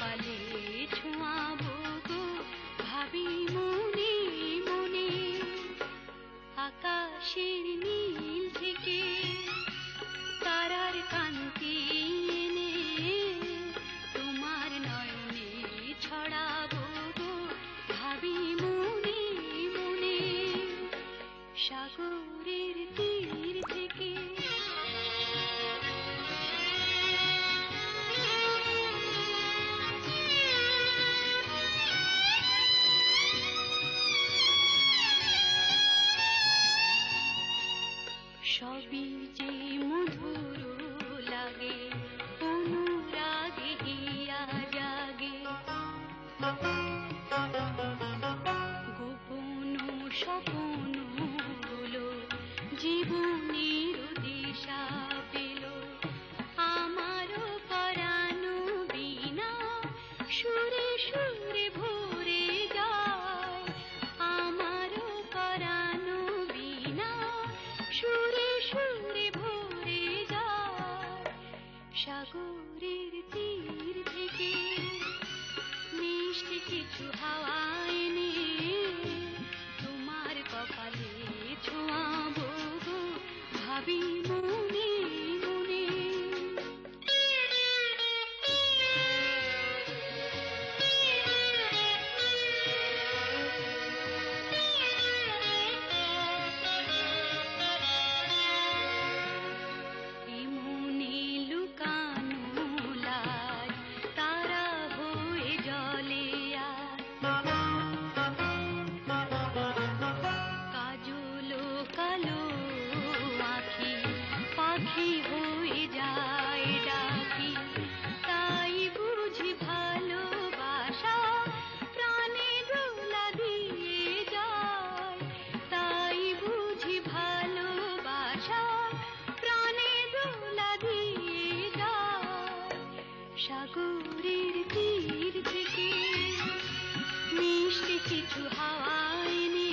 কপালে ছোঁয়াবো গো ভাবি মনে মনে। আকাশের নীল থেকে তারার কান্তি এনে তোমার নয়নে ছড়াবো গো ভাবি মনে মনে। সাগরের তীর থেকে সবই যে মধুর লাগে অনুরাগে হিয়া জাগে। গোপন স্বপ্ন গুলো জীবনের দিশা পেল। আমারও পরানো বিনা সুরে সুরে ভরে যায়। আমারও পরানো বিনা সুরে সুরে ভরে যায়। সাগরের তীর থেকে মিষ্টি কিছু হাওয়া এনে তোমার কপালে ছোঁয়াবো গো ভাবি মনে মনে। এমনি লুকানো লাজ তারা হয়ে জলে আর। কাজল কালো আঁখি পাখি হয়ে যায় ডাকি। তাই বুঝি ভালোবাসা প্রাণে দোলা দিয়ে যায়। তাই বুঝি ভালোবাসা প্রাণে দোলা দিয়ে যায়। সাগরের তীর থেকে মিষ্টি কিছু হাওয়া এনে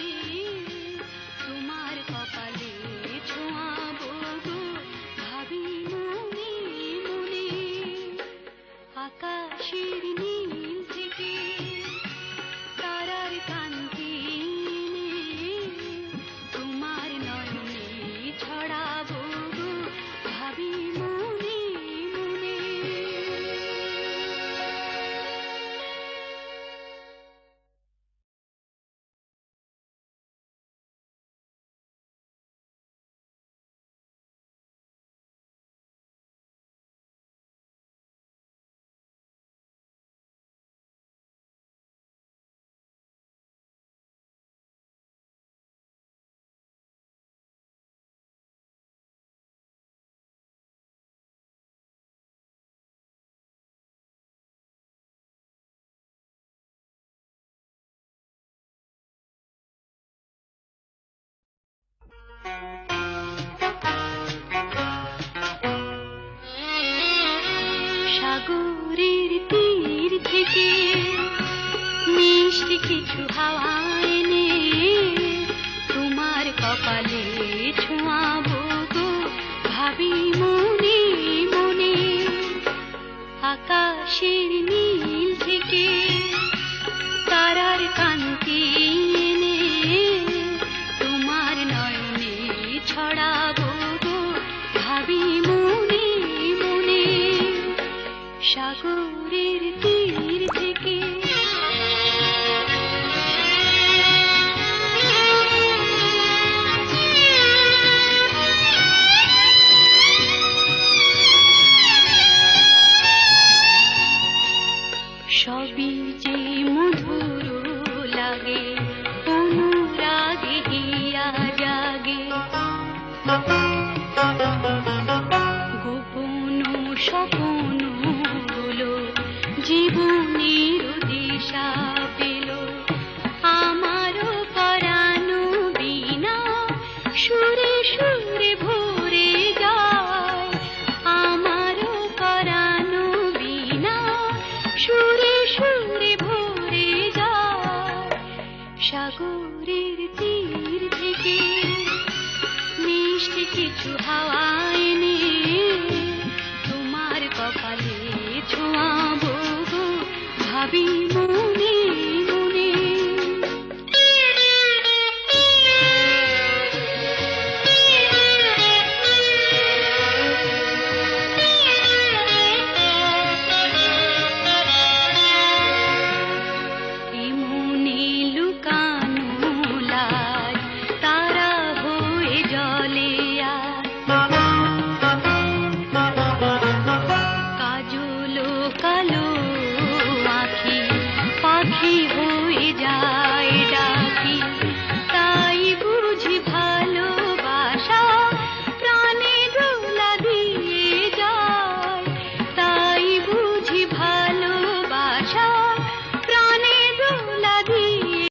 তোমার কপালে ছোঁয়াবো গো ভাবি মনে মনে। আকাশের নীল থেকে তারার কান্তি এনে তোমার নয়নে ছড়াবো গো ভাবি মনে মনে। সাগরের তীর থেকে মিষ্টি কিছু হাওয়া এনে তোমার কপালে ছোঁয়াবো গো ভাবি মনে মনে। আকাশের নীল থেকে তারার কান্তি এনে তোমার নয়নে ছড়াবো গো ভাবি মনে মনে। সাগরের তীর থেকে সবই যে মধুর লাগে অনুরাগে হিয়া জাগে। গোপন স্বপ্ন গুলো জীবনের দিশা পেল। আমারও পরানো বিনা সুরে সুরে ভরে যায়। আমারও পরানো বিনা সুরে সুরে ভরে যায়। সাগরের তীর থেকে মিষ্টি কিছু হাওয়া এনে তোমার কপালে ছোঁয়াবো গো ভাবি মন